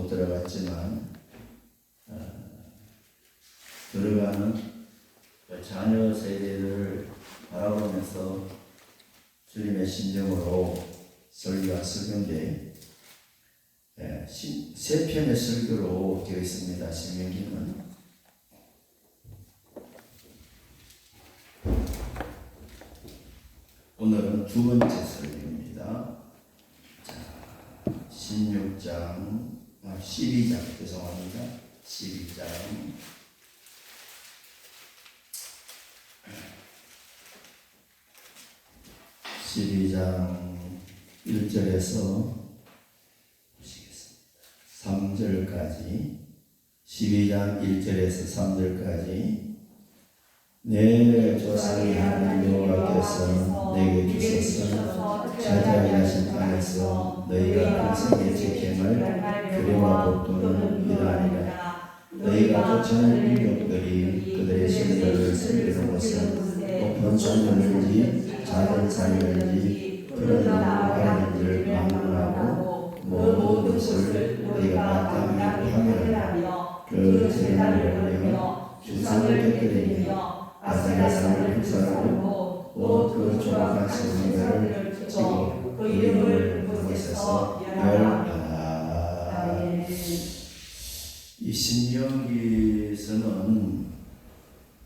못 들어갔지만 들어가는 자녀 세대들을 바라보면서 주님의 심정으로 설교한 설교인데 세 편의 설교로 되어 있습니다. 신명기는 오늘은 두 번째 설교입니다. 자, 12장 죄송합니다. 12장 1절에서 3절까지 12장 1절에서 3절까지 내 조상이 하나님 여호와께서 내게 주셨으나 차지하게 하신 땅에서 너희가 평생의 지킴을 규례와 법도를 이해하니라. 너희가 쫓아낸 민족들이 그들의 신들을 섬기는 것은 높은 산이었는지 작은 산이었는지 그런 하나님을 망론하고 모든 것을 너희가 마땅히 하며 그 재난을 보며 주상을 곁들이며 아사야산을 불사하고 그 조각한 성문을 치고 그 이름을 그곳에서 멸하라. 이 신명기서는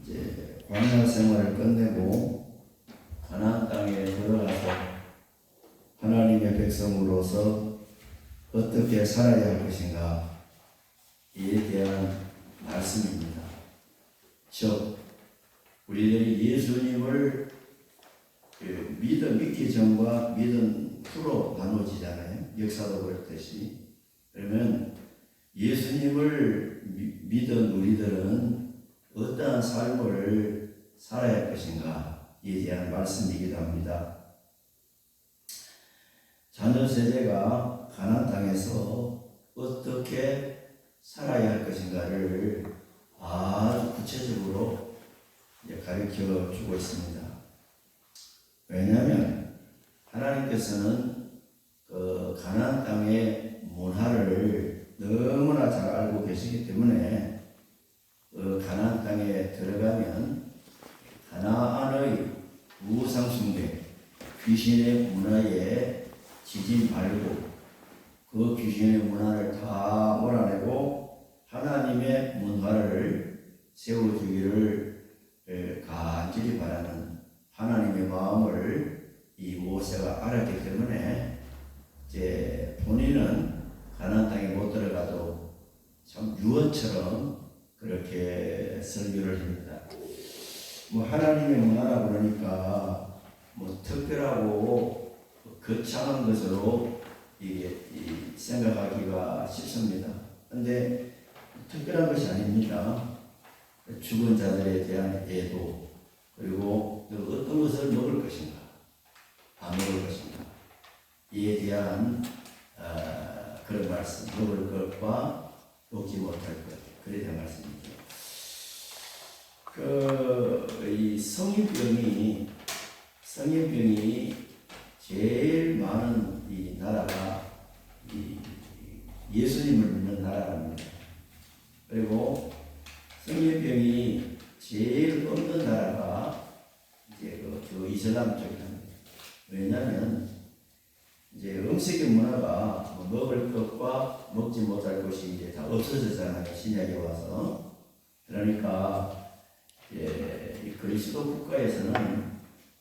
이제 광야 생활을 끝내고 가나안 땅에 들어가서 하나님의 백성으로서 어떻게 살아야 할 것인가 이에 대한 말씀입니다. 즉 우리들이 예수님을 믿기 전과 믿은 후로 나눠지잖아요. 역사도 그렇듯이. 그러면 예수님을 믿은 우리들은 어떠한 삶을 살아야 할 것인가에 대한 말씀이기도 합니다. 자녀 세대가 가나안 땅에서 어떻게 살아야 할 것인가를 아주 구체적으로 가르쳐 주고 있습니다. 왜냐하면 하나님께서는 그 가나안 땅의 문화를 너무나 잘 알고 계시기 때문에 그 가나안 땅에 들어가면 가나안의 우상 숭배, 귀신의 문화에 지지 말고 그 귀신의 문화를 다 몰아내고 하나님의 문화를 세워주기를 간절히 바라는 하나님의 마음을 이 모세가 알았기 때문에 이제 본인은 가나안 땅에 못 들어가도 참 유언처럼 그렇게 설교를 합니다. 뭐 하나님의 문화라 그러니까 뭐 특별하고 거창한 것으로 이게 생각하기가 쉽습니다. 그런데 특별한 것이 아닙니다. 죽은 자들에 대한 애도, 그리고 어떤 것을 먹을 것인가, 안 먹을 것인가, 이에 대한 그런 말씀, 먹을 것과 먹지 못할 것, 그에 대한 말씀이죠. 이 성인병이 제일 많은 이 나라가 이 예수님을 믿는 나라랍니다. 그리고 성인병이 제일 없는 나라가 이제 그 이슬람 쪽입니다. 왜냐하면 이제 음식의 문화가 먹을 것과 먹지 못할 것이 이제 다 없어졌잖아요. 신약에 와서. 그러니까 이 그리스도 국가에서는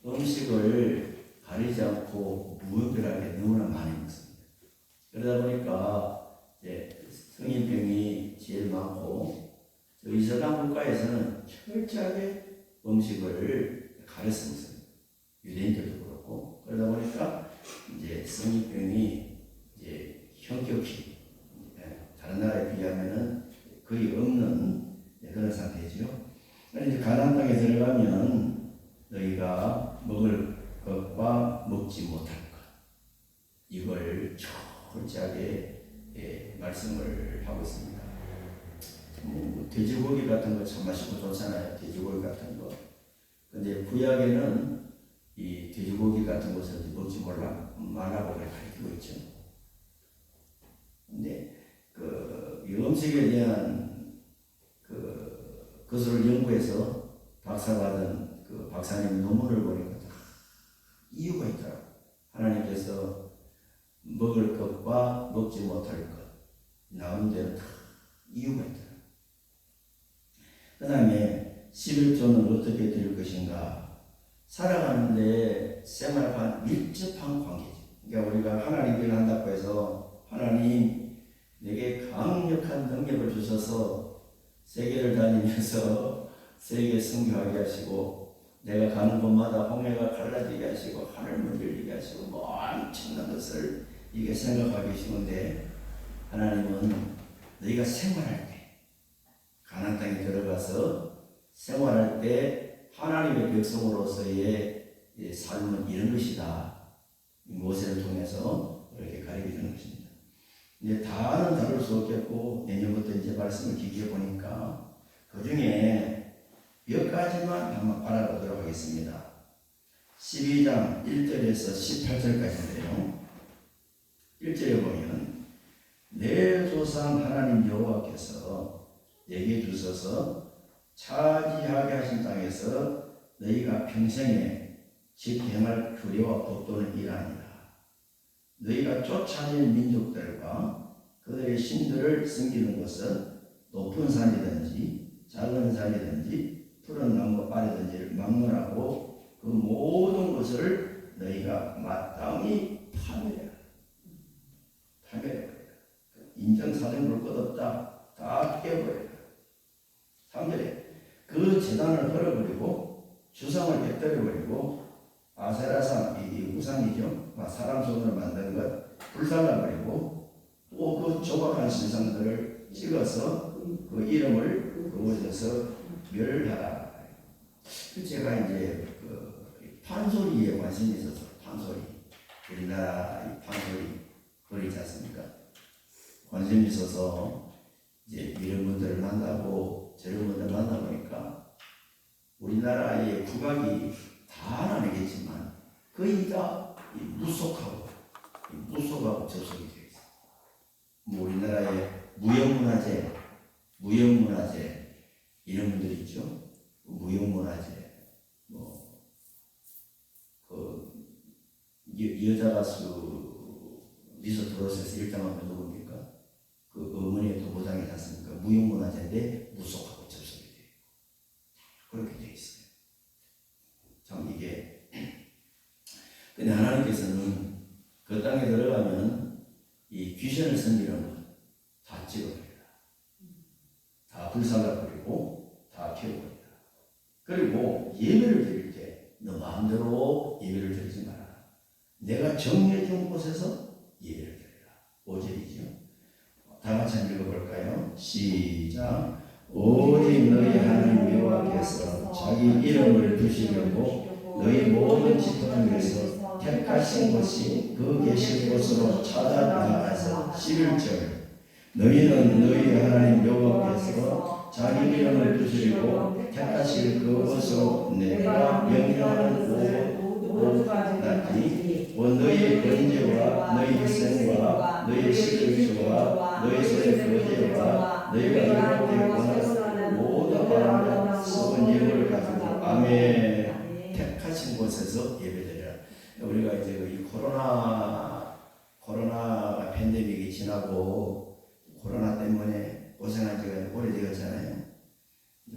음식을 가리지 않고 무분별하게 너무나 많이 먹습니다. 그러다 보니까 이제 성인병이 제일 많고 이슬람 국가에서는 철저하게 음식을 가려서 먹습니다. 유대인들도 그렇고. 그러다 보니까 이제 성인병이 이제 현격히 다른 나라에 비하면은 거의 없는 그런 상태죠. 이제 가나안 땅에 들어가면 너희가 먹을 것과 먹지 못할 것, 이걸 철저하게 말씀을 하고 있습니다. 돼지고기 같은 거 참 맛있고 좋잖아요. 돼지고기 같은 거. 근데 구약에는 이 돼지고기 같은 것을 먹지 말라고 가르치고 있죠. 근데 그 음식에 대한 그것을 연구해서 박사받은 그 박사님 논문을 보니까 다 이유가 있더라고요. 하나님께서 먹을 것과 먹지 못할 것 나온 데는 다 이유가 있더라고요. 그 다음에 11조는 어떻게 드릴 것인가? 살아가는데 생활과 밀접한 관계죠. 그러니까 우리가 하나님께 한다고 해서 하나님 내게 강력한 능력을 주셔서 세계를 다니면서 세계 선교하게 하시고 내가 가는 곳마다 홍해가 갈라지게 하시고 하늘문 열리게 하시고 뭐 엄청난 것을 이게 생각하기 쉬운데 하나님은 너희가 생활할 때 가나안 땅에 들어가서 생활할 때 하나님의 백성으로서의 삶은 이런 것이다. 모세를 통해서 이렇게 가르쳐 주는 것입니다. 이제 다는 다룰 수 없겠고 내년부터 이제 말씀을 기기해 보니까 그 중에 몇 가지만 한번 알아보도록 하겠습니다. 12장 1절에서 18절까지인데요. 1절에 보면 내 조상 하나님 여호와께서 내게 주셔서 차지하게 하신 땅에서 너희가 평생에 직행할 규례와 법도는 이러하니라. 너희가 쫓아낸 민족들과 그들의 신들을 섬기는 것은 높은 산이든지 작은 산이든지 푸른 나무 아래든지를 막론하고 그 모든 것을 너희가 마땅히 파멸해라. 파멸해라. 인정사정을 끝없다. 다 깨버려라. 3절에 그 재단을 헐어버리고 주상을 깨뜨려버리고 아세라상, 이 우상이죠. 사람 손으로 만든 것 불살라버리고 또 그 조각한 신상들을 찍어서 그 이름을 그곳에서 멸하라. 제가 이제 판소리에 관심이 있어서 판소리, 우리나라 이 판소리 그리지 않습니까? 관심이 있어서 이제 이런 분들을 만나고 저런 분들을 만나보니까 우리나라의 국악이 다는 아니겠지만 거의 다 무속하고 접속이 되어 있어요. 뭐 우리나라의 무형문화재 이런 분들 있죠. 무형문화재 여자 가수 미소 트롯에서 1등하면 누굽니까? 그 어머니의 도보장이지 않습니까? 무형문화재인데 무속하고 접속이 돼요. 그렇게 되어 있어요. 참 이게 근데 하나님께서는 그 땅에 들어가면 이 귀신을 섬기는 것 다 찍어버리라. 다 불살라버리고 다 피워버리라. 그리고 예배를 드릴 때 너 마음대로 예배를 드리지 마라. 내가 정해준 곳에서 예배를 드리라. 5절이죠. 다 같이 한번 읽어볼까요? 시작. 오직 너희 하나님 여호와께서 자기 이름을 두시려고 너희 모든 지파 중에서 택하신 곳이 그 계신 곳으로 찾아 나가서 11절 너희는 너희 하나님 여호와께서 자기 이름을 두시려고 택하실 그곳으로 내가 명령하는 모두가 나니 너희의 번제와 너희 희생과 너희 식물주와 너희 소의 거제와 너희가 이렇게 원하는 모든 바람과 썩은 예물을 가지고 아멘. 택하신 곳에서 예배드리라. 우리가 이제 이 코로나 팬데믹이 지나고 코로나 때문에 고생한 지가 오래되었잖아요.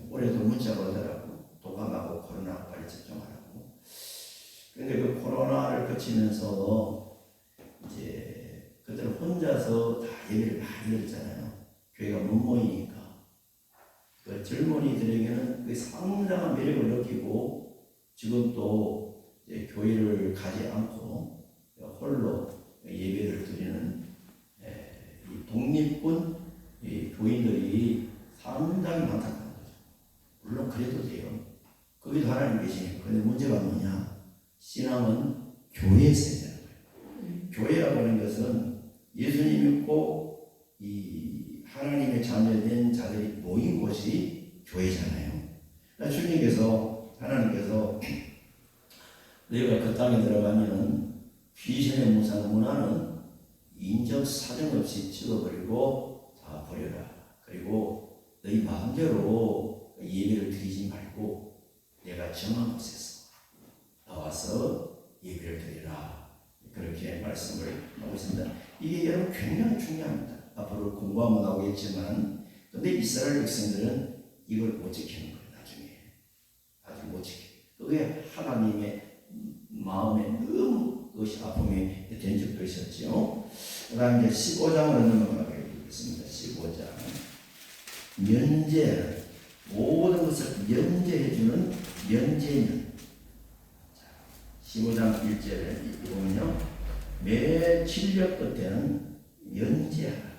올해도 문자가 오더라고. 독감하고 코로나 빨리 접종하라고. 근데 그 코로나를 거치면서 이제 그들 혼자서 다 예배를 많이 드렸잖아요. 교회가 못 모이니까. 그 젊은이들에게는 그 상당한 매력을 느끼고 지금 또 이제 교회를 가지 않고 홀로 예배를 드리는 이 독립군 교인들이 상당히 많다는 거죠. 물론 그래도 돼요. 거기도 하나님 계시니까. 근데 문제가 뭐냐? 신앙은 교회에서 해야 되는 거예요. 교회라고 하는 것은 예수님 믿고 이 하나님의 자녀된 자들이 모인 곳이 교회잖아요. 주님께서 하나님께서 너희가 그 땅에 들어가면 귀신의 문화는 인적 사정 없이 찍어버리고 다 버려라. 그리고 너희 마음대로 예배를 드리지 말고 내가 정한 곳에서 나와서 예배를 드리라. 그렇게 말씀을 하고 있습니다. 이게 여러분 굉장히 중요합니다. 앞으로 공부하면 나오겠지만, 근데 이스라엘 백성들은 이걸 못 지키는 거예요. 나중에 아직 못 지켜. 그게 하나님의 마음에 너무 그것이 아픔이 된 적도 있었죠. 그 다음 이제 15장으로 넘어가겠습니다. 15장. 면제, 모든 것을 면제해주는 면제년. 15장 1절에 보면요, 매 7년 끝에는 면제하라.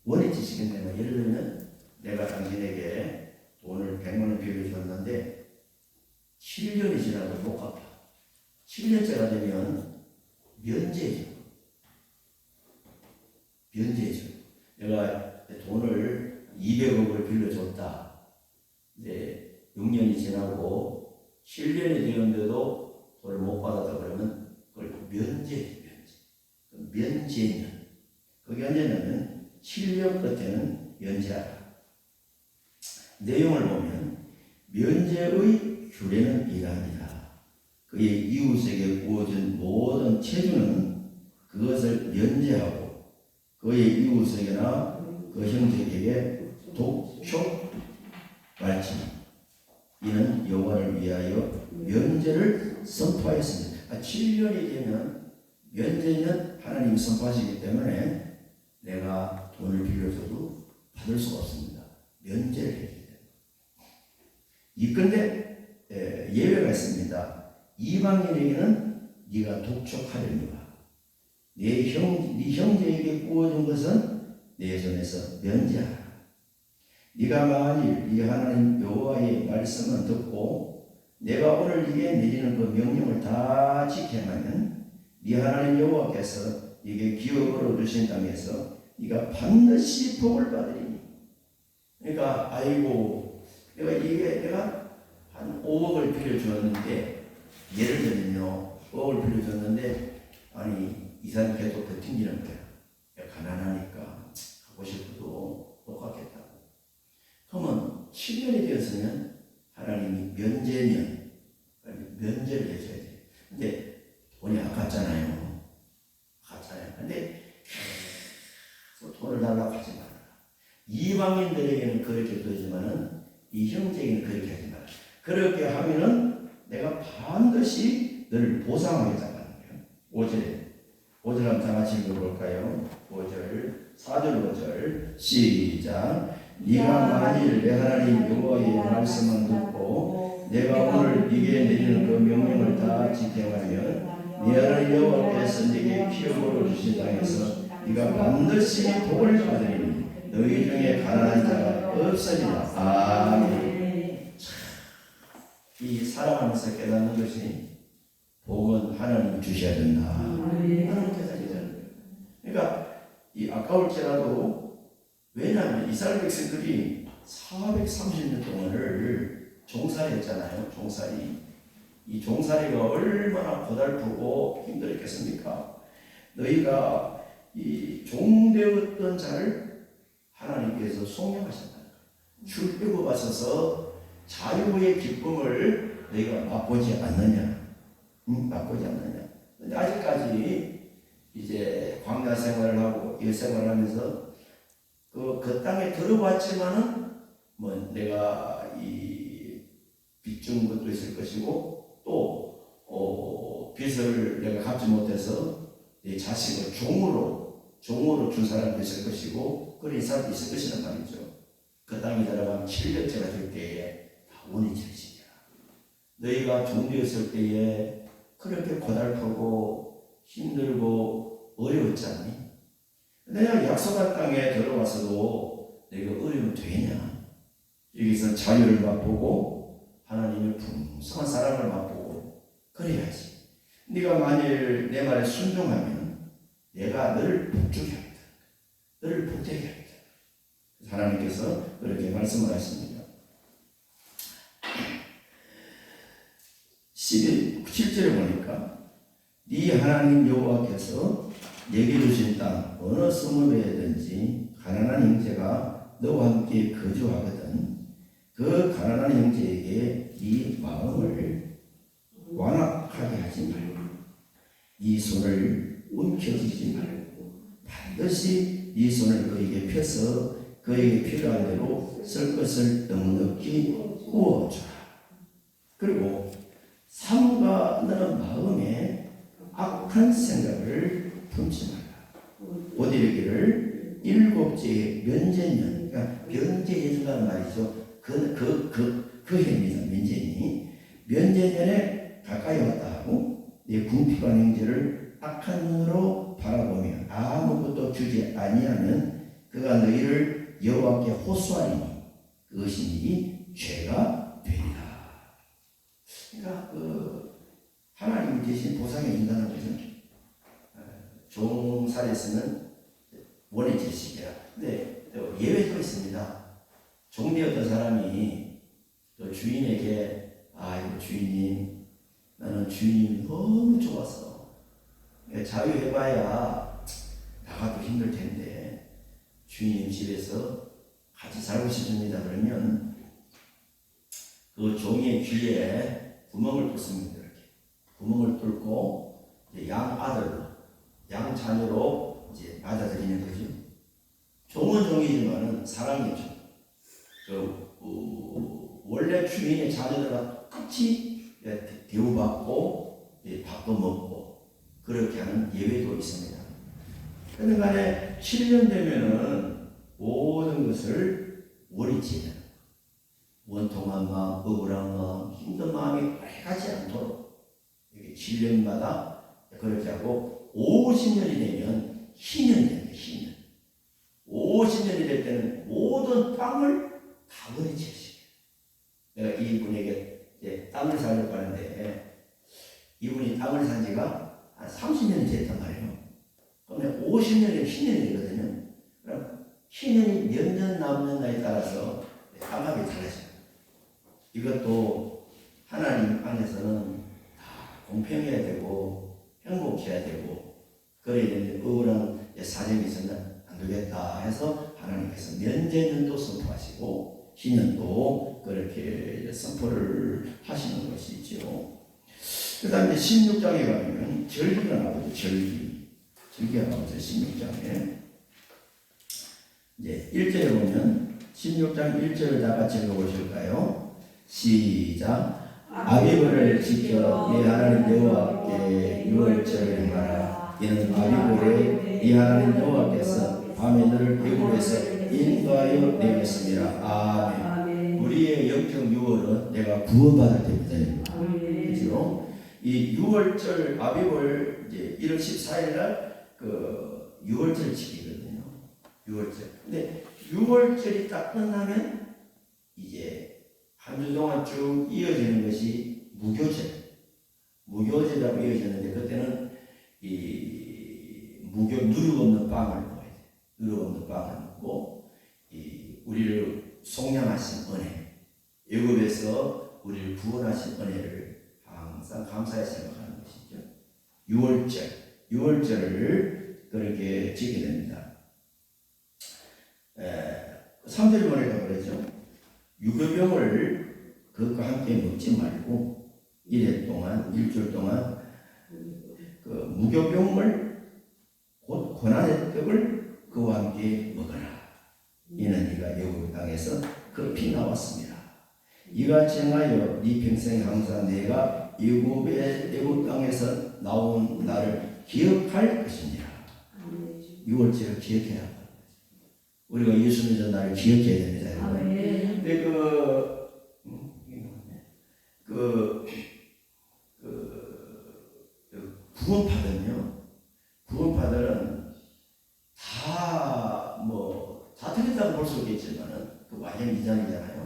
원리 지시겠네요. 예를 들면 내가 당신에게 돈을 100만 원 빌려줬는데 7년이 지나도 못 갚아. 7년째가 되면 면제해줘. 면제해줘. 내가 돈을 200억을 빌려줬다. 이제 6년이 지나고 7년이 되었는데도 돈을 못 받았다 그러면 그걸 면제해. 면제년. 그게 언제냐면 7년 끝에는 면제하라. 내용을 보면 면제의 규례는 이러합니다. 그의 이웃에게 구워진 모든 체주는 그것을 면제하고 그의 이웃에게나 그 형제에게 독촉 말지. 이는 여호와를 위하여 면제를 선포하였습니다. 7년이 되면 면제년 하나님이 선포하시기 때문에 내가 돈을 빌려줘도 받을 수가 없습니다. 면제를 해야 돼요. 이건데 예외가 있습니다. 이방인에게는 네가 독촉하려니와 네 형제에게 구워준 것은 내 손에서 면제하라. 네가 만일 네 하나님 여호와의 말씀을 듣고 내가 오늘 네게 내리는 그 명령을 다 지켜하면 네 하나님 여호와께서 네게 기업으로 주신 땅에서 네가 반드시 복을 받으리니. 그러니까 아이고 내가 한 5억을 빌려주었는데, 예를 들면요 5억을 빌려줬는데 아니 이 사람이 계속 버팅기는 거야. 가난하니까 가고 싶어도 못 가겠다고. 그러면 7년이 되었으면 하나님이 면제년, 면제를 해줘야 돼. 근데 돈이 아깝잖아요. 근데 계속 돈을 달라고 하지 마라. 이방인들에게는 그렇게 되지만은 이 형제에게는 그렇게 하지 마라. 그렇게 하면은 내가 반드시 너를 보상하겠다는 거예요. 5절 한번 다 같이 읽어볼까요? 5절, 4절, 5절 시작. 네가 만일 내 하나님 여호와의 말씀을 듣고 내가 오늘 네게 내리는 그 명령을 다 지켜하면 네 하나님 여호와께서 네게 기업으로 주신 땅에서 네가 반드시 복을 받으리니 너희 중에 가난한 자가 없으리라. 아멘. 이 살아가면서 깨닫는 것이 복은 하나님이 주셔야 된다. 하나님께서 주셔야 된다. 그러니까 이 아까울지라도, 왜냐하면 이스라엘 백성들이 430년 동안을 종살이했잖아요. 종살이. 이 종살이가 얼마나 고달프고 힘들었겠습니까? 너희가 이 종되었던 자를 하나님께서 속량하셨다. 출애굽 하셔서 자유의 기쁨을 너희가 맛보지 않느냐? 맛보지 않느냐? 근데 아직까지 이제 광야 생활을 하고 일 생활을 하면서 그 땅에 들어봤지만은 뭐 내가 이 빚준 것도 있을 것이고 또 빚을 내가 갚지 못해서 내 자식을 종으로 준 사람도 있을 것이고 그런 사람도 있을 것이란 말이죠. 그 땅에 들어가면 7년째가 될 때에 다 원이 절시냐. 너희가 종되었을 때에 그렇게 고달프고 힘들고 어려웠지 않니? 내가 약속한 땅에 들어와서도 내가 어려우면 되냐? 여기서 자유를 맛보고 하나님의 풍성한 사랑을 맛보고 그래야지. 네가 만일 내 말에 순종하면 내가 너를 복주게 합니다. 너를 복되게 합니다. 하나님께서 그렇게 말씀을 하십니다. 7절에 보니까 네 하나님 여호와께서 내게 주신 땅 어느 성읍에든지 가난한 형제가 너와 함께 거주하거든 그 가난한 형제에게 네 마음을 완악하게 하지 말고 네 손을 움켜쥐지 말고 반드시 네 손을 그에게 펴서 그에게 필요한 대로 쓸 것을 넉넉히 구워주라. 그리고 삼가 너는 마음에 악한 생각을 품지 말라. 곧 이르기를 일곱째의 면제년, 그러니까 면제해준다는 말이죠. 그 행위다. 면제년에 가까이 왔다 하고 내 궁핍한 형제를 악한 눈으로 바라보며 아무것도 주지 아니하면 그가 너희를 여호와께 호소하리니 그것이 네 죄가 되리라. 그러니까 하나님이 대신 보상해 준다는 거죠. 종살이에서는 원의 질식이라. 근데 또 예외도 있습니다. 종되었던 사람이 또 주인에게 이거 주인님 나는 주인님이 너무 좋아서 자유해봐야 나가도 힘들 텐데 주인님 집에서 같이 살고 싶습니다. 그러면 그 종의 귀에 구멍을 뚫습니다. 이렇게 구멍을 뚫고 이제 양 아들로 양 자녀로 이제 받아들이는 거죠. 종은 종이지만은 사랑이죠. 원래 주인의 자녀들과 똑같이 대우받고 밥도 먹고 그렇게 하는 예외도 있습니다. 그러니까 7년 되면은 모든 것을 원리치는 원통한 마음, 억울한 마음, 힘든 마음이 오래가지 않도록 이렇게 7년마다 그렇게 하고 50년이 되면 희년이 됩니다. 희년. 50년이 될 때는 모든 땅을 다 원리치시게. 내가 이분에게 이제 땅을 살려고 하는데 이분이 땅을 산 지가 한 30년이 됐단 말이에요. 그러면 50년이 희년이 되거든요. 그럼 희년이 몇 년 남는가에 따라서 땅값이 달라져요. 이것도 하나님 안에서는 다 공평해야 되고 행복해야 되고 그래야 되는데 억울한 사정이 있으면 안 되겠다 해서 하나님께서 면제년도 선포하시고 희년도 그렇게 선포를 하시는 것이죠. 그 다음에 16장에 가면 절기가 나오죠. 절기가 나오죠. 16장에 이제 1절에 보면 16장 1절을 다 같이 읽어보실까요? 시작. 아비브를 지켜 네 하나님 여호와께 유월절을 행하라. 이는 아비브에 네 하나님 여호와께서 밤에 너를 애굽에서 인도하여 내겠습니다. 아멘. 우리의 영적 유월은 내가 구원받을 때입니다. 그렇죠? 이 유월절 아비브를 이제 1월 14일 날 그 유월절 지키거든요. 유월절. 근데 유월절이 딱 끝나면 이제 한 주 동안 쭉 이어지는 것이 무교절. 무교절이라고 이어지는데 그때는 이 누룩 없는 빵을 먹어야 돼. 누룩 없는 빵을 먹고 이 우리를 속량하신 은혜, 애굽에서 우리를 구원하신 은혜를 항상 감사히 생각하는 것이죠. 유월절을 그렇게 지키게 됩니다. 3절 보니까 그러죠. 유교병을 그것과 함께 먹지 말고 1일 동안, 일주일 동안 그 무교병을 곧 고난의 떡을 그와 함께 먹어라. 이는 네가 애굽 땅에서 급히 나왔습니다. 이같이 행하여 네 평생 항상 내가 애굽 땅에서 나온 나를 기억할 것이니라. 6월절을 기억해야 합니다. 우리가 예수 믿는 나를 기억해야 됩니다. 근데 구원파들은 다 틀렸다고 볼 수 있겠지만은 그 완전 이단이잖아요.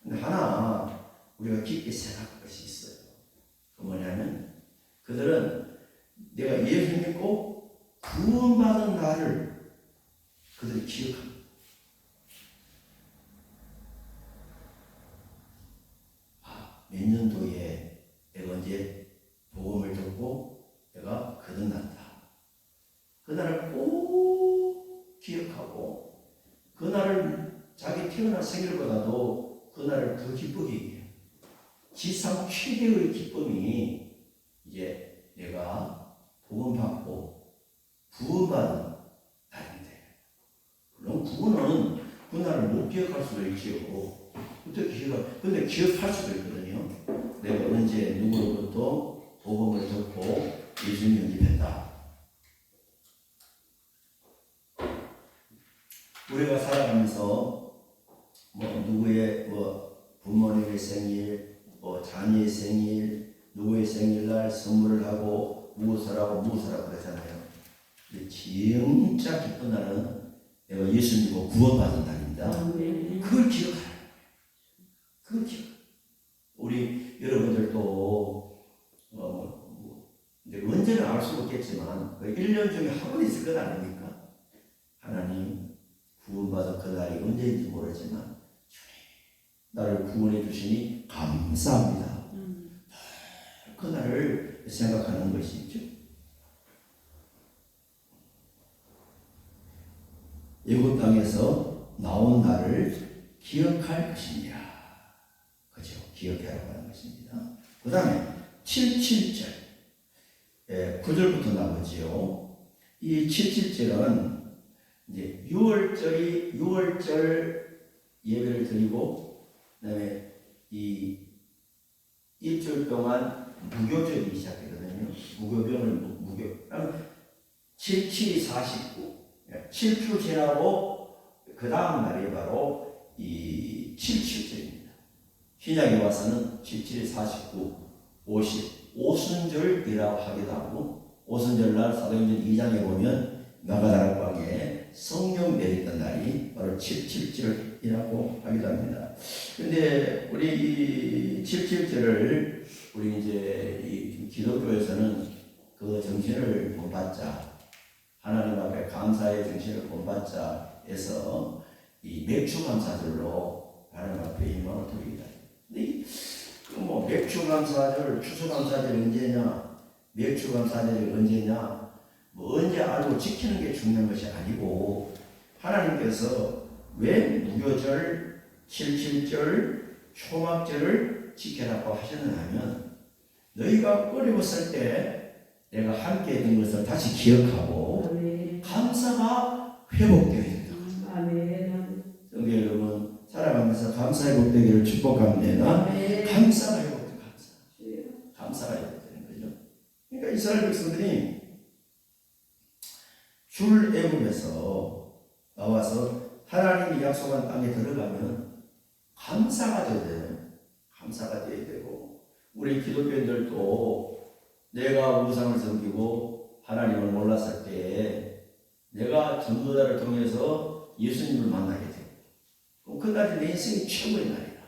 근데 하나 우리가 깊게 생각할 것이 있어요. 그 뭐냐면 그들은 내가 예수 믿고 구원받은 나를 그들이 기억합니다. 몇 년도에 내가 언제 복음을 듣고 내가 거듭났다. 그날을 꼭 기억하고 그날을 자기 태어난 생일보다도 그날을 더 기쁘게 해요. 지상 최대의 기쁨이 이제 내가 복음받고 구원받은 날인데, 물론 구원은 그날을 못 기억할 수도 있지요. 근데 기억할 수도 있거든요. 내가 언제 누구로부터 복음을 듣고 예수님 영접했다. 우리가 살아가면서 누구의 부모님의 생일, 자녀의 생일, 누구의 생일날 선물을 하고 무엇을 하고 그러잖아요. 근데 진짜 기쁜 날은 내가 예수 믿고 구원받은 날입니다. 그걸 기억하라. 그걸 기억. 우리 여러분들도 이제 언제는 알 수 없겠지만 1년 중에 한 번 있을 것 아닙니까? 하나님 구원받은 그 날이 언제인지 모르지만 나를 구원해 주시니 감사합니다. 그 날을 생각하는 것이죠. 애굽 땅에서 나온 날을 기억할 것이니라. 그죠? 기억하라고 하는 것입니다. 그 다음에 77절 9절부터 나오지요. 이 77절은 이제 6월절 예배를 드리고, 그 다음에 이 일주일 동안 무교절이 시작되거든요. 무교. 77이 49. 7주 지나고 그 다음 날이 바로 이 77절입니다. 신약에 와서는 77이 49, 50, 오순절이라고 하기도 하고, 오순절날 사도행전 2장에 보면 마가다락방에 성령 내렸던 날이 바로 77절이라고 하기도 합니다. 근데 우리 이 77절을 우리 이제 이 기독교에서는 그 정신을 본받자, 하나님 앞에 감사의 정신을 본받자 해서 이 맥주감사절로 하나님 앞에 희망을 드립니다. 근데 맥주감사절, 추수감사절이 언제냐, 맥주감사절이 언제냐, 언제 알고 지키는 게 중요한 것이 아니고, 하나님께서 왜 무교절, 77절, 초막절을 지켜라고 하셨느냐 하면, 너희가 어려웠을 때 내가 함께 했던 것을 다시 기억하고 감사가 회복되어야 된다. 성도 여러분, 살아가면서 감사 회복되기를 축복합니다. 감사가 회복돼. 감사가 회복되는 거죠. 그러니까 이스라엘 백성들이 출애굽에서 나와서 하나님이 약속한 땅에 들어가면 감사가 되어야 돼요. 감사가 되어야 되고, 우리 기독교인들도 내가 우상을 섬기고 하나님을 몰랐을 때 내가 전도자를 통해서 예수님을 만나게 되고, 그날이 내 인생의 최고의 날이다.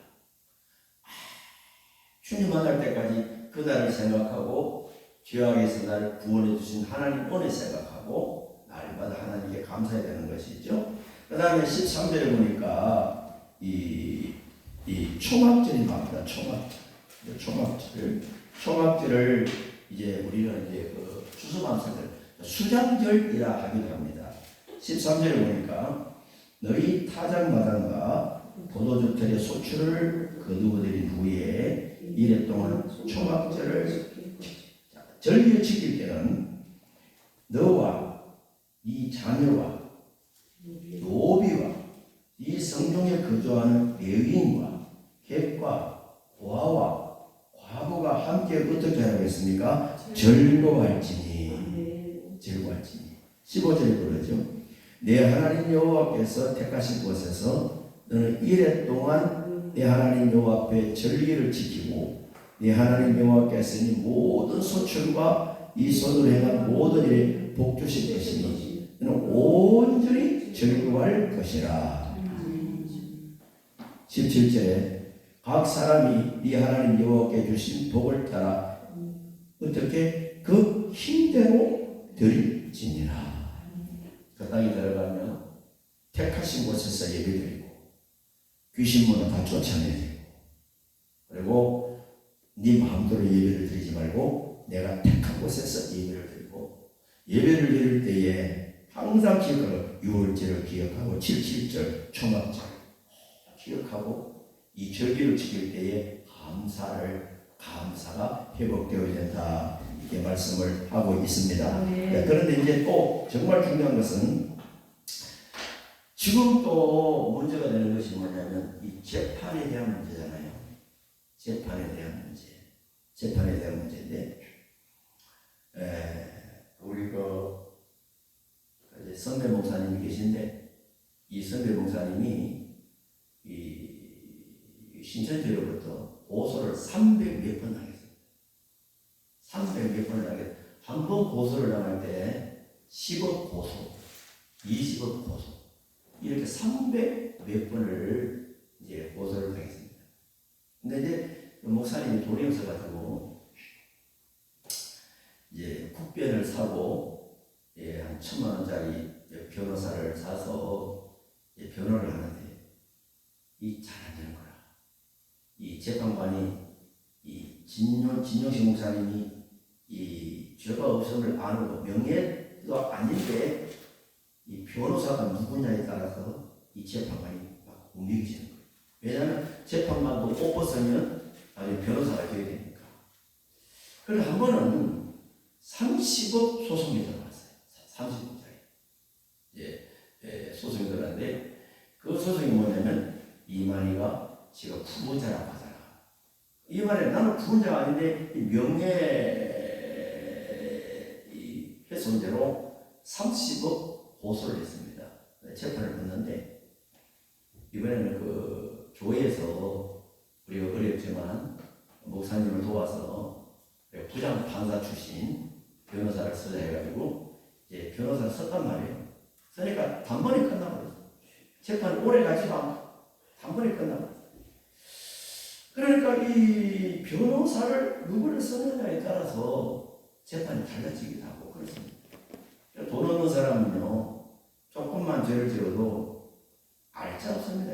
주님 만날 때까지 그 날을 생각하고, 죄악에서 나를 구원해 주신 하나님 은혜 생각하고 날마다 하나님께 감사해야 되는 것이죠. 그 다음에 13절에 보니까 이 초막절이 나옵니다. 초막절을 이제 우리는 이제 그 추수감사절, 수장절이라 하기도 합니다. 13절에 보니까 너희 타작마당과 포도주털의 소출을 거두어들인 후에 이래 동안 초막절을 절기를 지킬 때는 너와 네 자녀와 노비와 이 성중에 거주하는 레위인과 객과 고아와 과부가 함께 어떻게 하라고 했습니까? 즐거워할지니. 15절에 그러죠. 내 하나님 여호와께서 택하신 곳에서 너는 이래 동안 내 하나님 여호와 앞에 절기를 지키고, 내 하나님 여호와께서 이 모든 소출과 이 손으로 행한 모든 일에 복 주실 것이니 너는 온전히 즐거워할 것이라. 17절에 각 사람이 네 하나님 여호와께 주신 복을 따라 어떻게 그 힘대로 드릴지니라. 그 땅에 들어가면 택하신 곳에서 예배드리고 귀신문은 다 쫓아내야 되고, 그리고 네 마음대로 예배를 드리지 말고 내가 택한 곳에서 예배를 드리고, 예배를 드릴 때에 항상 기억하고 6월절을 기억하고 77절 초막절 기억하고 이 절기를 지킬 때에 감사가 회복되어야 된다 이렇게 말씀을 하고 있습니다. 네, 그런데 이제 또 정말 중요한 것은 지금 또 문제가 되는 것이 뭐냐면 이 재판에 대한 문제잖아요. 재판에 대한 문제인데 우리 이제 선배 목사님이 계신데 이 선배 목사님이 이 신천지로부터 고소를 300몇 번 하겠습니다. 300몇 번을 하겠. 한 번 고소를 당할 때 10억 고소, 20억 고소 이렇게 300몇 번을 이제 고소를 당했습니다. 근데 이제 목사님이 돈이 없어가지고 이제 국변을 사고 한 1,000만 원짜리 변호사를 사서 변호를 하는데 이 잘 안 되는 거야. 이 재판관이 이 진용식 목사님이 이 죄가 없음을 아는 명예도 아닌데 이 변호사가 누구냐에 따라서 이 재판관이 막 움직이시는 거예요. 왜냐하면 재판관도 못 벗으면 나중에 변호사가 되어야 되니까. 그래서 한 번은 30억 소송이 들어왔어요. 30억짜리 소송이 들어왔는데 그 소송이 뭐냐면 이만희가 지가 부모자라고 하잖아. 이만희 나는 부모자가 아닌데 이 명예 이 훼손죄로 30억 고소를 했습니다. 재판을 받는데 이번에는 그 교회에서 우리가 어렵지만 목사님을 도와서 부장 판사 출신 변호사를 쓰자 해가지고 이제 변호사를 썼단 말이에요. 그러니까 단번에 끝나버렸어. 재판이 오래 가지도 않고 단번에 끝나버렸어. 그러니까 이 변호사를 누구를 쓰느냐에 따라서 재판이 달라지기도 하고 그렇습니다. 돈 없는 사람은요 조금만 죄를 지어도 알짜 없습니다.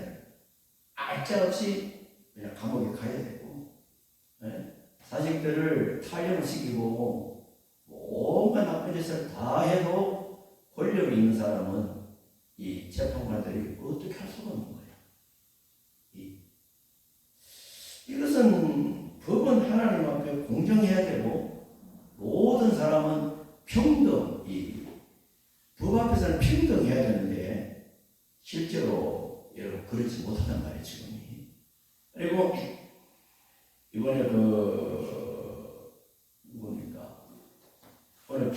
알짜 없이 그냥 감옥에 가야 되고 자식들을 탈영을 시키고 온갖 나쁜 짓을 다 해도 권력이 있는 사람은 이 재판관들이 어떻게 할 수가 없는 거예요. 이것은 법은 하나님 앞에 공정해야 되고 모든 사람은 평등, 법 앞에서는 평등해야 되는데 실제로 여러분 그렇지 못하단 말이에요 지금이. 그리고 이번에 누굽니까? 오늘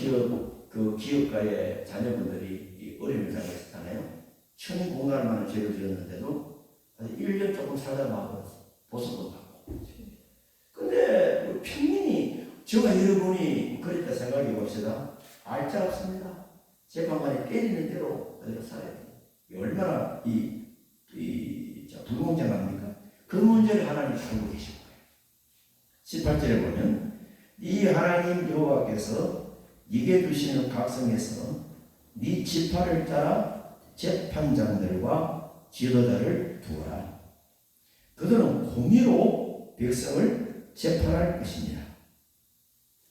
기업가의 자녀분들이 어려움을 당했잖아요. 1,000공간을 만원 죄를 지었는데도 1년 조금 살다 나와버렸어. 보석도 받고. 근데 평민이 저가 여러분이 그랬다 생각해 봅시다. 알짜 없습니다. 재판관이 때리는 대로 그대로 살아야 돼요. 얼마나 불공정합니까? 그 문제를 하나님 알고 계신 거예요. 18절에 보면 이 하나님 여호와께서 네게 주시는 각성에서 네 지파를 따라 재판장들과 지도자를 두어라. 그들은 공의로 백성을 재판할 것이니라.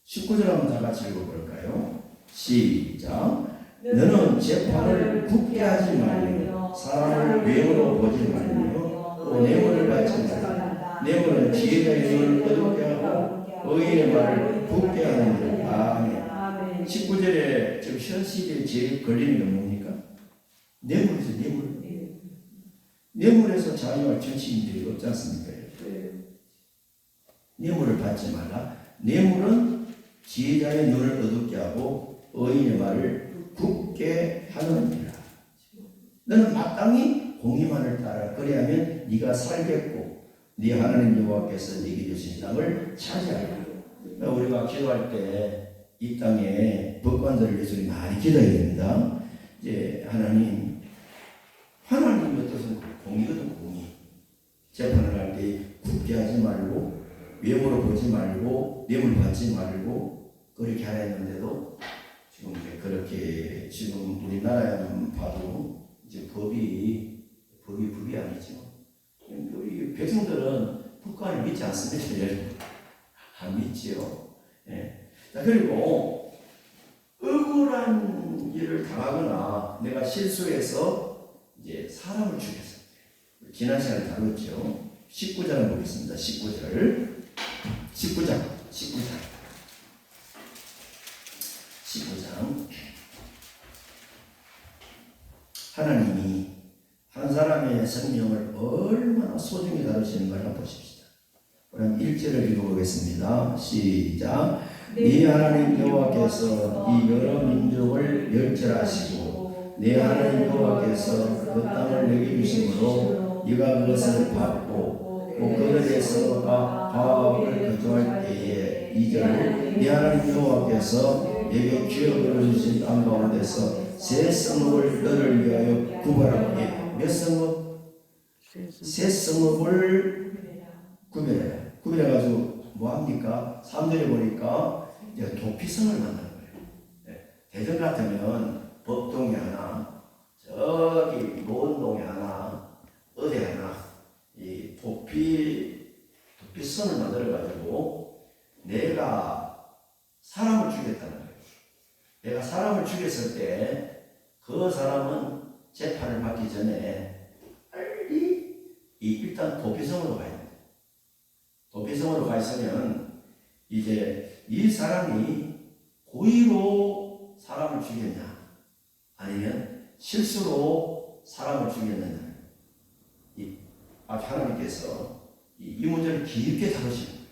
19절 한번 다 같이 읽어볼까요? 시작. 너는 재판을 굳게 하지 말며 사람을 뇌물로 보지 말며 또 뇌물을 받지 말며 뇌물은 지혜자의 눈을 어둡게 하고 의인의 말을 굳게 하는 일. 아멘. 19절에 지금 현 시대에 제일 걸리는 게 뭡니까? 뇌물이죠. 뇌물에서 자유할 정치인들이 없지 않습니까? 뇌물을 받지 말라. 뇌물은 지혜자의 눈을 어둡게 하고 의인의 말을 굳게 하느니라. 너는 마땅히 공의만을 따라 그리하면 네가 살겠고 네 하나님 여호와께서 네게 주신 땅을 차지하리라. 우리가 기도할 때 이 땅에 법관들을 위해서 많이 기도해야 됩니다. 이제 하나님의 뜻은 공의거든. 공의. 재판을 할 때 굳게 하지 말고 외모로 보지 말고 뇌물 받지 말고 그렇게 하라 했는데도 지금 이제 그렇게 지금 우리나라에만 봐도 이제 법이 아니죠. 우리 백성들은 법관을 믿지 않습니다. 안 믿지요. 예. 자, 그리고 억울한 일을 당하거나 그러나 내가 실수해서 이제 사람을 죽였을 때, 지난 시간에 다뤘죠. 19절을 보겠습니다. 19장. 하나님이 한 사람의 생명을 얼마나 소중히 다루시는가 한번 보십시다. 그럼 1절을 읽어보겠습니다. 시작. 네 하나님 여호와께서 이 여러 민족을 멸절하시고 네 하나님 여호와께서 그 땅을 내게 주심으로 네가 그것을 받고 또 그들에서 과업을 거주할 때에 2절 네 하나님 여호와께서 내게 기업을 주신 땅 가운데서 새 성읍을 너를 위하여 구별하고 몇 성읍? 새 성읍을 구별해가지고 뭐합니까? 3절에 보니까 이제 도피성을 만드는 거예요. 대전 같으면 법동에 하나, 저기 노원동에 하나, 어디 하나, 이 도피성을 만들어가지고 내가 사람을 죽였다는 거예요. 내가 사람을 죽였을 때 그 사람은 재판을 받기 전에 빨리 일단 도피성으로 가야 돼요. 도피성으로 가 있으면 이제 이 사람이 고의로 사람을 죽였냐 아니면 실수로 사람을 죽였느냐 하나님께서 이 문제를 깊게 다루시는 거예요.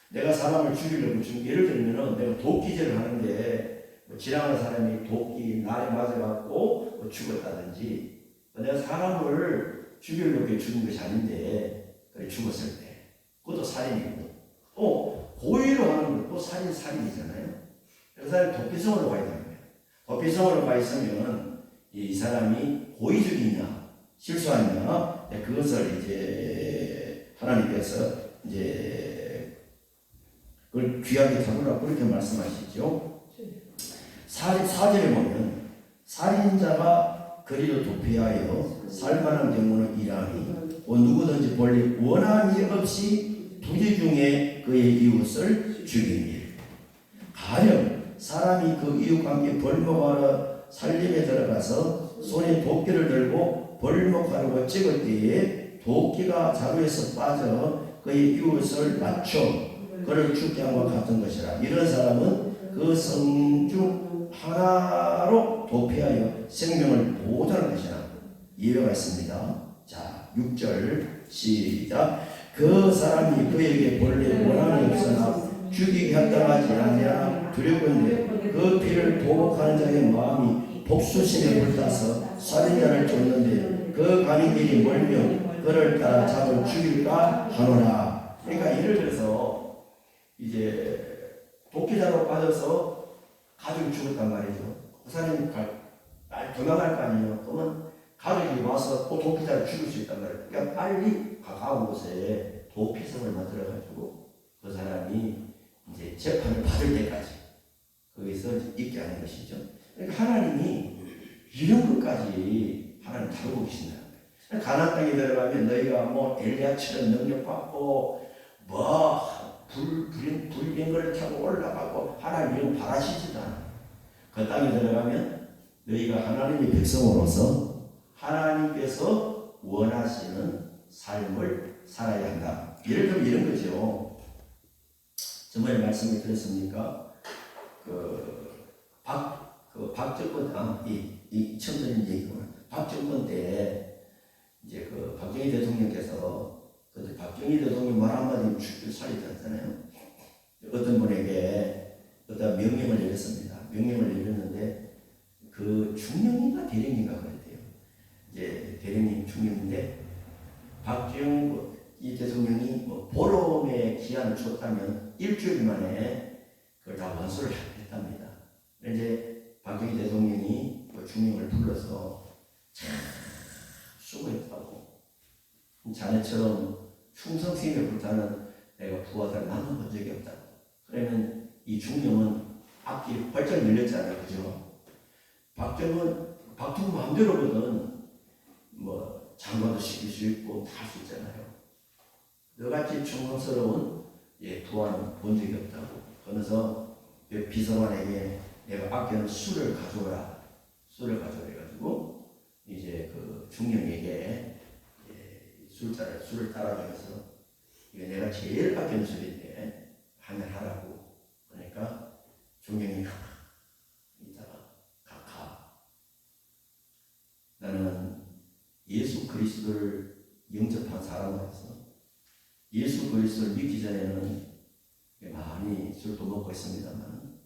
내가 사람을 죽이려고 예를 들면 내가 도끼질을 하는데 지나가는 사람이 도끼 날에 맞아갖고 죽었다든지 내가 사람을 죽이려고 죽은 것이 아닌데 죽었을 때 그것도 살인이고 또 고의로 하는 것도 살인이잖아요. 그 사람이 도피성으로 가야 되는 거예요. 도피성으로 가 있으면 이 사람이 고의 죽이냐 실수하냐 그것을 이제 하나님께서 이제 그걸 귀하게 다루라고 그렇게 말씀하시죠. 4절에 보면 살인자가 그리로 도피하여 살만한 경우는 이러하니 누구든지 본래 원함이 없이 부지 중에 그의 이웃을 죽인 일 가령 사람이 그 이웃과 함께 벌목하러 살림에 들어가서 손에 도끼를 들고 벌목하려고 찍을 때에 도끼가 자루에서 빠져 그의 이웃을 맞춰 그를 죽게 함과 같은 것이라. 이런 사람은 그 성중 하나로 도피하여 생명을 보호하는 것이라. 예외가 있습니다. 자, 6절 시작. 그 사람이 그에게 본래 원함이 없으나 죽이게 합당하지 아니하나 두렵건대 그 피를 보복하는 자의 마음이 복수심에 불타서 살인자를 쫓는데 그 가는 길이 멀며 그를 따라 잡을 죽일까 하노라. 그러니까 예를 들어서 이제 도끼자로 빠져서 가족이 죽었단 말이죠. 그 사람이 도망갈 거 아니에요. 그러면 가족이 와서 또 도피자를 죽일 수 있단 말이에요. 그러니까 빨리 가까운 곳에 도피성을 만들어가지고 그 사람이 이제 재판을 받을 때까지 거기서 있게 하는 것이죠. 그러니까 하나님이 이런 것까지 하나님 다루고 계신다는 거예요. 가나안 땅에 들어가면 너희가 뭐 엘리야처럼 능력받고 불빙거를 타고 올라가고 하나님 이런 바라시지도 않아요. 그 땅에 들어가면 너희가 하나님의 백성으로서 하나님께서 원하시는 삶을 살아야 한다. 예를 들면 이런 거죠. 저번에 말씀을 드렸습니까? 박정권, 이 처음 드린 얘기구나. 박정권 때 이제 박정희 대통령께서 그때 박정희 대통령 말 한마디 살리셨잖아요. 어떤 분에게 어떤 명령을 내렸습니다. 명령을 내렸는데 그 중령인가 대령인가 그랬대요. 이제 대령님 중령인데 박정희 대통령이 보름의 기한을 줬다면 일주일 만에 그걸 다 완수를 했답니다. 이제 박정희 대통령이 중령을 불러서 참 수고했다고. 자네처럼 충성심에 불타는 내가 부하들 만나본 적이 없다고. 그러면 이 중령은 앞뒤 활짝 열렸잖아요. 그죠? 박정은 마음대로거든. 장관도 시킬 수 있고 다 할 수 있잖아요. 너같이 충성스러운 부하는 본 적이 없다고. 그러면서 비서관에게 내가 아끼는 술을 가져오라. 술을 가져와가지고 이제 그 중령에게 술을 따라가면서 이게 내가 제일 아끼는 술인데 한잔 하라고. 그러니까 중령이 이따가 가. 나는 예수 그리스도를 영접한 사람으로서 예수 그리스도를 믿기 전에는 많이 술도 먹고 있습니다만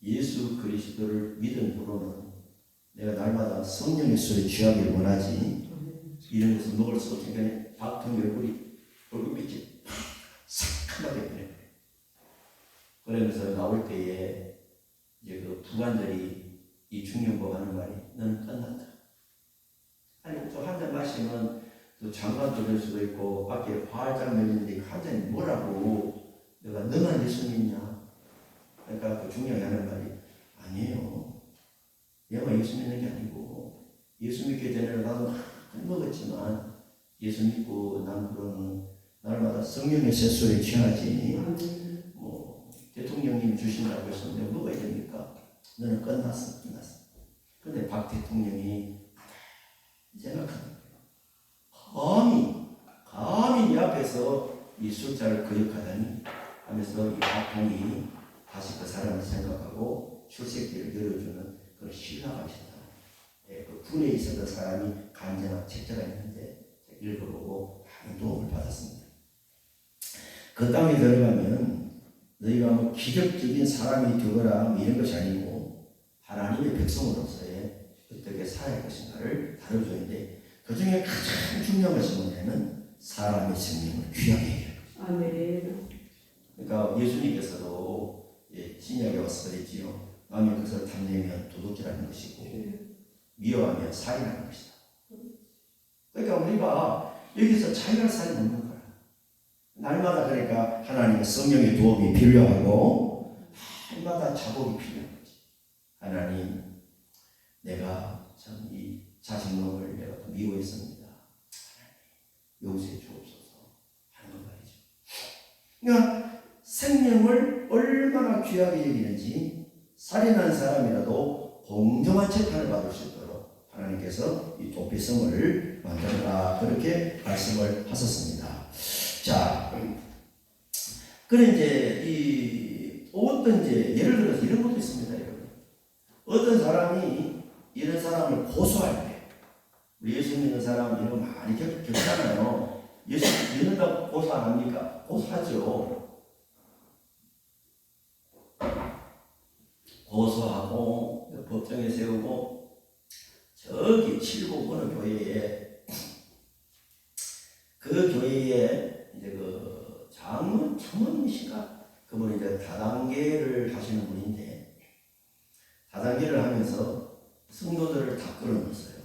예수 그리스도를 믿은 후로는 내가 날마다 성령의 술에 취하길 원하지 이런 것을 먹을 수 없으니까 박통 얼굴빛이 새카맣게 변해. 그러면서 나올 때에 이제 그 부관들이 이 중령보고 하는 말이 너는 끝났다. 아니 또 한 잔 마시면 또 장관도 될 수도 있고 밖에 활짝 열리는데 한 잔이 뭐라고 내가 너만 예수 믿냐. 그러니까 그 중령이 하는 말이 아니에요. 내가 예수 믿는 게 아니고 예수 믿기 전에는 나도 많이 먹었지만 예수 믿고 난 후로는 날마다 성령의 세수에 취하지. 뭐 대통령님이 주신다고 해서 내가 먹어야 됩니까? 너는 끝났어. 근데 박 대통령이 생각합니다. 감히 네 앞에서 이 숫자를 거역하다니 하면서 이 박통이 다시 그 사람을 생각하고 출세기를 열어주는 그런 신뢰가 있었다. 그 군에 있었던 사람이 간증한 책자가 있는데 읽어보고 많은 도움을 받았습니다. 그 땅에 들어가면 너희가 뭐 기적적인 사람이 되거나 뭐 이런 것이 아니고 하나님의 백성으로서의 어떻게 살아야 할 것인가를 다뤄주는데 그 중에 가장 중요한 것이 뭐냐면 사람의 생명을 귀하게 해요. 아멘. 그러니까 예수님께서도 신약에 와서 그랬지요. 남의 것을 탐내면 도둑질하는 것이고 미워하면 살인하는 것이다. 그러니까 우리가 여기서 자유할 사람이 없는 거야. 날마다 그러니까 하나님의 성령의 도움이 필요하고 날마다 자복이 필요한 거지. 하나님, 내가 참 이 자식놈을 내가 미워했습니다. 용서해 주옵소서 하는 말이죠. 그러니까 생명을 얼마나 귀하게 여기는지 살인한 사람이라도 공정한 재판을 받을 수 있도록 하나님께서 이 도피성을 만들어라 그렇게 말씀을 하셨습니다. 자, 그래 이제 이 어떤 이제 예를 들어서 이런 것도 있습니다, 여러분. 어떤 사람이 이런 사람을 고소할 때, 우리 예수 믿는 사람 이런 거 많이 겪잖아요. 예수 믿는다고 고소 안 합니까? 고소하죠. 고소하고 법정에 세우고 저기 칠곡 어느 교회에 그 교회에 이제 그 장로님 청원이신가 그분이 이제 다단계를 하시는 분인데 다단계를 하면서 성도들을 다 끌어넣었어요.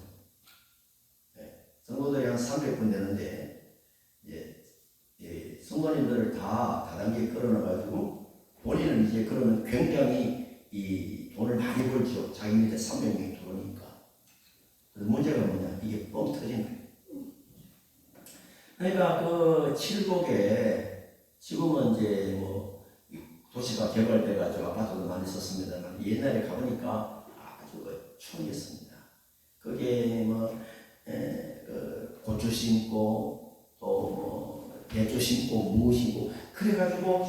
네. 성도들이 한 300분 되는데 이제 성도님들을 다 다단계에 끌어넣어가지고 본인은 이제 그러면 굉장히 이 돈을 많이 벌죠. 자기 밑에 300명이 들어오니까. 그래서 문제가 뭐냐? 이게 뻥 터진 거예요. 그러니까 그 칠곡에 지금은 이제 뭐 도시가 개발돼가지고 아파트도 많이 썼습니다만 옛날에 가보니까 아주 촌이었습니다. 거기에 뭐 그 고추 심고 또 배추 심고 무 심고 그래가지고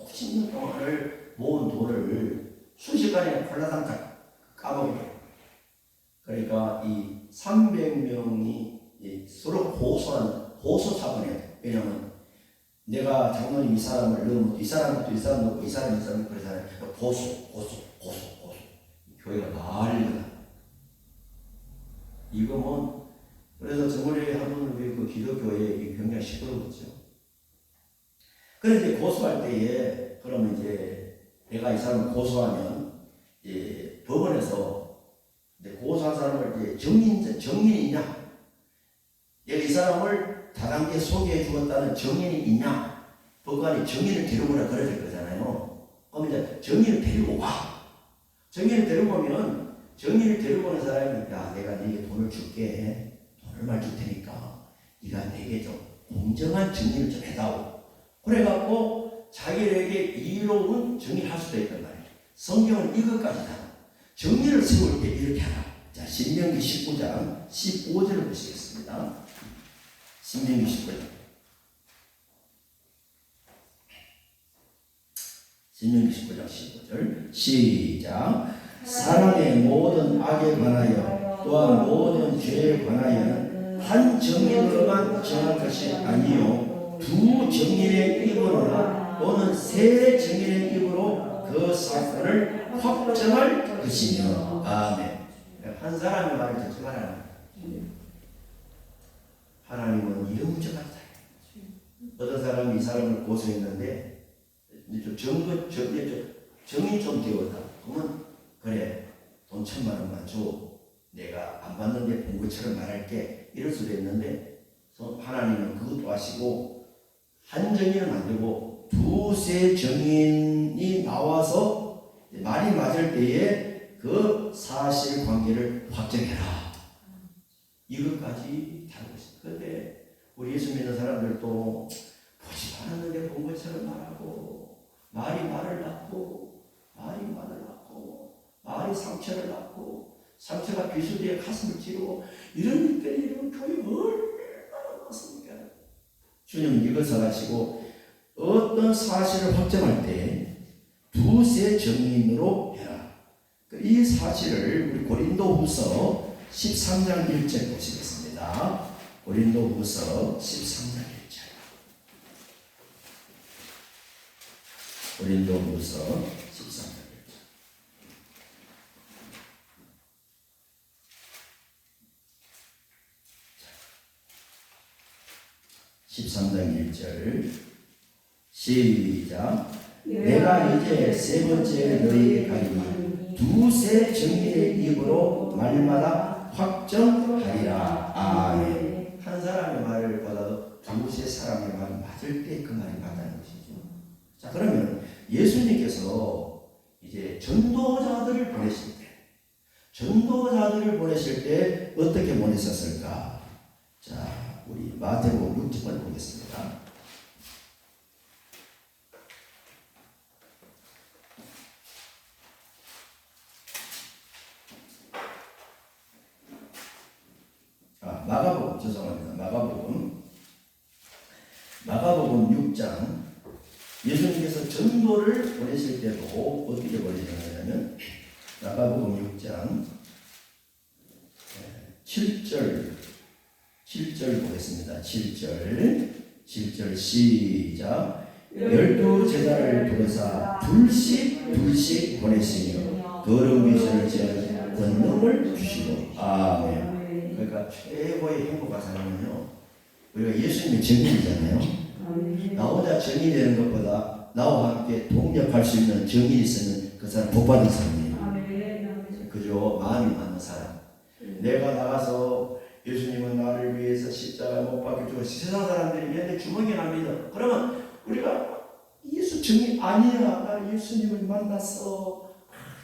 수십 년 동안을 모은 돈을 순식간에 홀라당 까먹어요. 그러니까 이 300명이 서로 고소 사건이에요. 왜냐하면 내가 장로님 이 사람을 넣으면 이 사람도 이 사람 넣고 이 사람 그러잖아요. 고소. 교회가 난리가. 이거 뭐 그래서 정월에 한 번을 위해 그 기독교회 굉장히 시끄러웠죠. 그런데 고소할 때에 그러면 이제 내가 이 사람을 고소하면 법원에서 고소한 사람을 정인이 있냐? 내가 이 사람을 다단계 소개해 주었다는 정인이 있냐? 법관이 정인을 데려오라 그래야 될 거잖아요. 그럼 이제 정인을 데리고 와. 정인을 데리고 오면 정인을 데리고 오는 사람이 야 내가 네게 돈을 줄게. 돈을 줄 테니까 네가 내게 좀 공정한 정인을 좀 해다오. 그래갖고 자기에게 이로운 정의를 할 수도 있단 말이에요. 성경은 이것까지다. 정의를 세울 때 이렇게 하라. 자, 신명기 19장 15절을 보시겠습니다. 신명기 19장. 신명기 19장 15절 시작. 사람의 모든 악에 관하여 또한 모든 죄에 관하여는 한 정인으로만 정할 것이 아니요 두 정인의 입으로나 또는 세 정인의 입으로 그 사건을 확정할 것이며. 아멘. 한 사람의 말을 듣지 말아라. 하나님은 이런저런 어떤 사람이 이 사람을 고소했는데 정이 좀 되었다. 그러면 그래, 돈 1,000,000원만 줘. 내가 안 받는데 본 것처럼 말할게. 이럴 수도 있는데 하나님은 그것도 하시고 한 정인은 안 되고 두세 정인이 나와서 말이 맞을 때에 그 사실관계를 확정해라. 이것까지 다루고 있습니다. 그런데 우리 예수 믿는 사람들도 보지 않았는데 본 것처럼 말하고 말이 말을 낳고 말이 말을 낳고 말이 상처를 낳고 상처가 비수대에 가슴을 찌르고 이런 일들이 이런 교회 얼마나 많습니까? 주님은 이것을 하시고 어떤 사실을 확정할 때 두세 정인으로 해라. 이 사실을 우리 고린도후서 13장 1절 보시겠습니다. 고린도후서 13장 1절. 고린도후서 13장 1절. 13장 1절 시작. 내가 이제 세 번째 너희에게 가리니 두세 정인의 입으로 말마다 확정하리라. 아멘. 한 사람의 말을 받아도 두세 사람의 말이 맞을 때 그 말이 맞다는 것이죠. 자, 그러면 예수님께서 이제 전도자들을 보내실 때 어떻게 보내셨을까? 자, 우리 마태복음 6장을 보겠습니다. 마가복음 죄송합니다. 마가복음 6장 예수님께서 전도를 보내실 때도 어떻게 보내셨냐면 마가복음 6장 7절 보겠습니다. 7절 시작. 12제자를 부르사 둘씩 보내시며 더러운 귀신을 제하는 권능을 주시고. 아멘. 그러니까 최고의 행복한 삶은요, 우리가 예수님의 증인이잖아요. 나 혼자 증인이 되는 것보다 나와 함께 동력할 수 있는 증인이 있으면 그 사람 복받은 사람이에요. 그죠? 마음이 맞는 사람. 내가 나가서 예수님은 나를 위해서 십자가 못 박혀주고 세상 사람들이 내 주먹이 납니다. 그러면 우리가 예수 증인 아니야. 나 예수님을 만났어.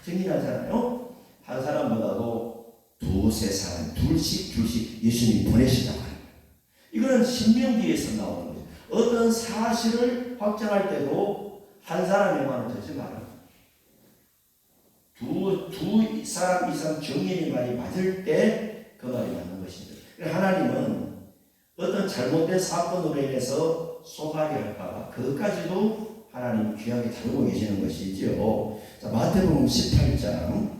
증인하잖아요. 한 사람보다도 두세 사람, 둘씩 예수님이 보내신다고 하는 거예요. 이거는 신명기에서 나오는 거예요. 어떤 사실을 확정할 때도 한 사람의 말을 듣지 마라. 두 사람 이상 정인의 말이 맞을 때 그 말이 맞는 것입니다. 하나님은 어떤 잘못된 사건으로 인해서 소가게 할까봐 그것까지도 하나님 귀하게 다루고 계시는 것이죠. 자, 마태복음 18장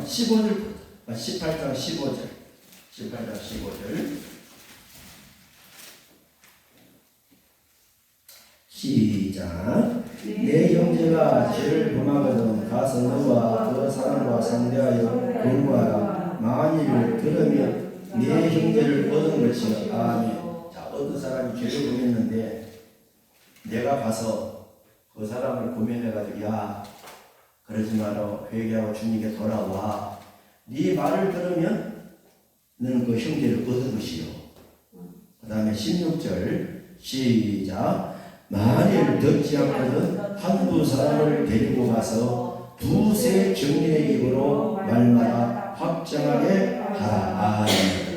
15절 18장 15절 시작. 내 형제가 죄를 범하거든 가서 너와 그 사람과 상대하여 권고하라. 만일 들으면 내 형제를 얻은 것이여. 아멘. 자, 어떤 사람이 죄를 범했는데 내가 가서 그 사람을 고면해가지고 야, 그러지 마라. 회개하고 주님께 돌아와. 네 말을 들으면 너는 그 형제를 얻은 것이요. 그 다음에 16절 시작. 만일 듣지 않거든 한두 사람을 데리고 가서 두세 정인의 입으로 말마다 확정하게 하라.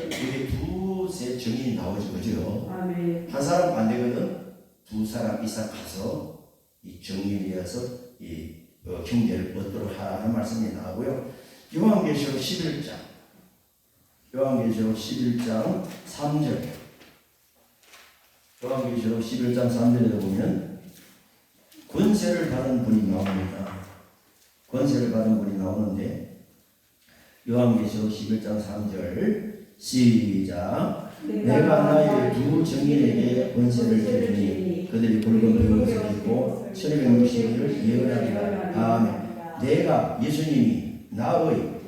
이게 두세 증인이 나오죠. 그죠? 아멘. 한 사람 안 되거든 두 사람 이상 가서 이 증인이어서 이 형제를 얻도록 하라는 말씀이 나오고요. 요한계시록 11장 3절 요한계시록 11장 3절에 보면 권세를 받은 분이 나옵니다. 권세를 받은 분이 나오는데 요한계시록 11장 3절 시작 내가 나의 두 증인에게 권세를 주니 그들이 붉은 베옷을 입고 1260일을 예언하리라. 아멘. 내가 예수님이 나의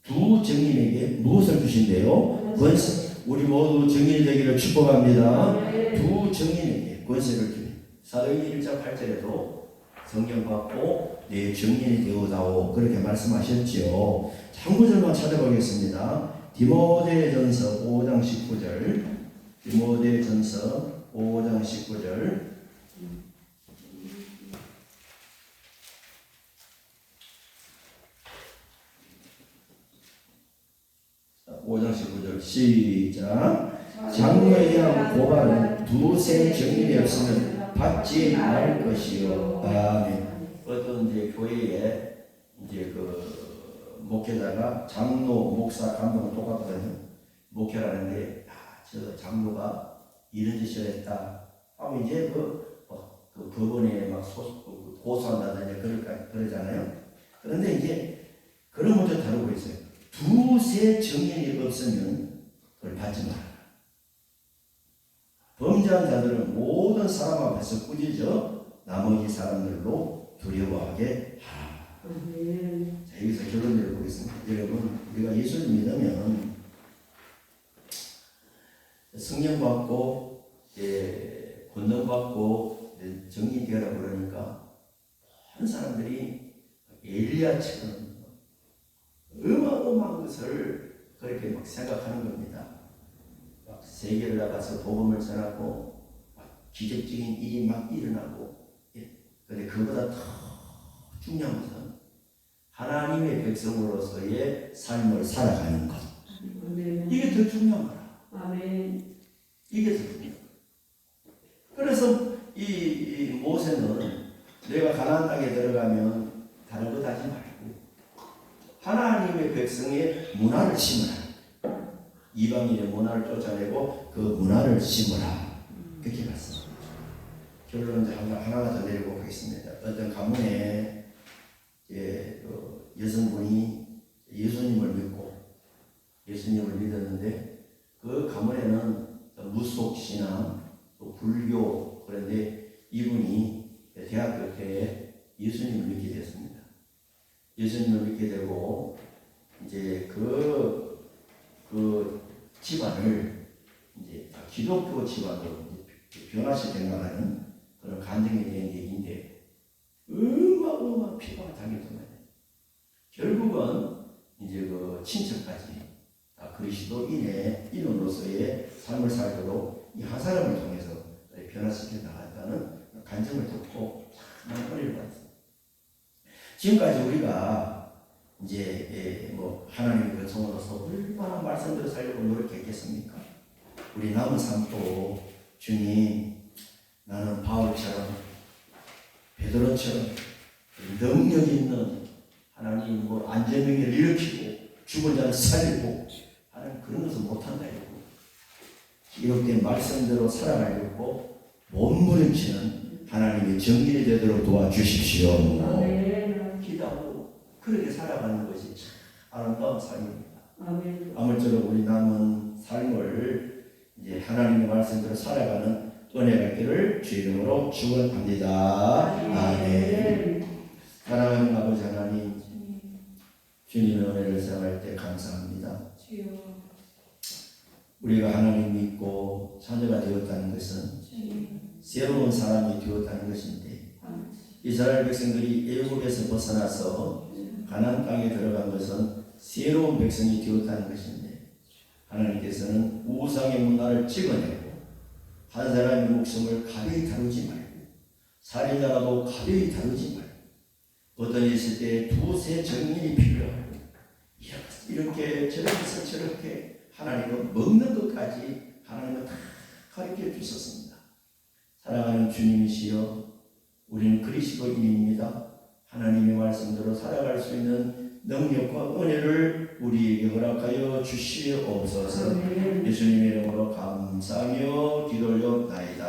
두 증인에게 무엇을 주신대요? 권세. 우리 모두 증인이 되기를 축복합니다. 두 증인에게 권세를 주니 사도행전 1장 8절에도 성령 받고 내 증인이 되어다오 그렇게 말씀하셨지요. 한 구절만 찾아보겠습니다. 디모데전서 5장 19절 디모데전서 5장 19절 5장 19절 시작 장로에 대한 고발은 두세 증인이 없으면 받지 말 것이요. 아멘. 어떤 이제 교회에 이제 그 목회자가 장로, 목사, 감독은 똑같거든요. 목회라는데 저 장로가 이런 짓을 했다 하고 이제 그 법원에 막 고소한다든지 그러잖아요. 그런데 이제 그런 문제 다루고 있어요. 두세 증인이 없으면 그걸 받지 마라. 범죄한 자들은 모든 사람 앞에서 꾸짖어 나머지 사람들로 두려워하게 하라. 자, 여기서 결론을 보겠습니다. 여러분, 우리가 예수를 믿으면 성령 받고 권능 받고 정인이 되라 그러니까 많은 사람들이 엘리야처럼 어마어마한 것을 그렇게 막 생각하는 겁니다. 막 세계를 나가서 복음을 전하고 막 기적적인 일이 막 일어나고 그런데 그보다 더 중요한 것은 하나님의 백성으로서의 삶을 살아가는 것. 이게 더 중요한 거라. 아멘. 이게 더 중요한 거야. 그래서 이 모세는 내가 가나안 땅에 들어가면 다른 것 하지 말고 하나님의 백성의 문화를 심으라. 이방인의 문화를 쫓아내고 그 문화를 심으라. 그렇게 말씀합니다. 결론은 하나가 더 내리고 가겠습니다. 어떤 가문에 여성분이 예수님을 믿었는데 그 가문에는 무속신앙, 또 불교 그런데 이분이 대학교 때 예수님을 믿게 됐습니다. 예수님을 믿게 되고 이제 그 집안을 이제 기독교 집안으로 변화시켜 나가는 그런 간증에 대한 얘기인데 어마어마한 피해가 당했던 거예요. 결국은 이제 그 친척까지 그리스도인으로서의 삶을 살도록 이 한 사람을 통해서 변화시켜 나갔다는 간증을 듣고 참 은혜를 받았습니다. 지금까지 우리가 이제 하나님의 백성으로서 얼마나 말씀대로 살려고 노력했겠습니까? 우리 남은 삶도 주님 나는 바울처럼 베드로처럼 능력 있는 하나님 안전명예를 일으키고 죽은 자를 살리고 하는 그런 것을 못한다 이러고 기록된 말씀대로 살아가려고 몸부림치는 하나님의 정인이 되도록 도와주십시오. 기도하고 그렇게 살아가는 것이 참 아름다운 삶입니다. 아무쪼록 우리 남은 삶을 이제 하나님의 말씀대로 살아가는 은혜가 있기를 주 이름으로 축원합니다. 아멘. 사랑하는 아버지 하나님, 주님의 은혜를 생각할 때 감사합니다. 우리가 하나님 믿고 자녀가 되었다는 것은 새로운 사람이 되었다는 것인데 이스라엘 백성들이 애굽에서 벗어나서 가나안 땅에 들어간 것은 새로운 백성이 되었다는 것인데 하나님께서는 우상의 문화를 찍어내고 한 사람의 목숨을 가벼이 다루지 말고 살인자라도 가벼이 다루지 말고 어떤 일 있을 때 두세 증인이 필요하고 이렇게 저렇게 하나님은 먹는 것까지 하나님은 다 가르쳐 주셨습니다. 사랑하는 주님이시여, 우리는 그리스도인입니다. 하나님의 말씀대로 살아갈 수 있는 능력과 은혜를 우리에게 허락하여 주시옵소서. 예수님의 이름으로 감사하며 기도 올려나이다.